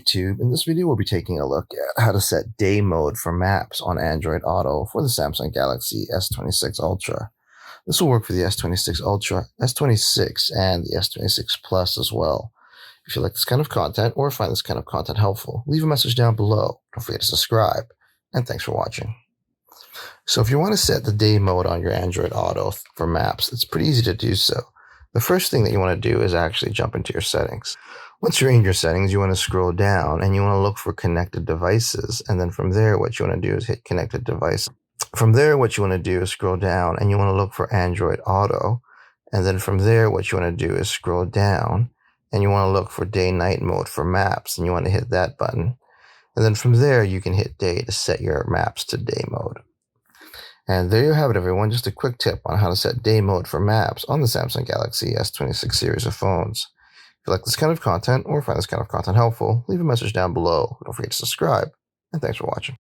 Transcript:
YouTube. In this video, we'll be taking a look at how to set day mode for maps on Android Auto for the Samsung Galaxy S26 Ultra. This will work for the S26 Ultra, S26, and the S26 Plus as well. If you like this kind of content or find this kind of content helpful, leave a message down below. Don't forget to subscribe, and thanks for watching. So if you want to set the day mode on your Android Auto for maps, it's pretty easy to do so. The first thing that you want to do is actually jump into your settings. Once you're in your settings, you want to scroll down and you want to look for connected devices. And then from there, what you want to do is hit connected device. From there, what you want to do is scroll down and you want to look for Android Auto. And then from there, what you want to do is scroll down and you want to look for day-night mode for maps. And you want to hit that button. And then from there, you can hit day to set your maps to day mode. And there you have it, everyone. Just a quick tip on how to set day mode for maps on the Samsung Galaxy S26 series of phones. If you like this kind of content or find this kind of content helpful, leave a message down below. Don't forget to subscribe, and thanks for watching.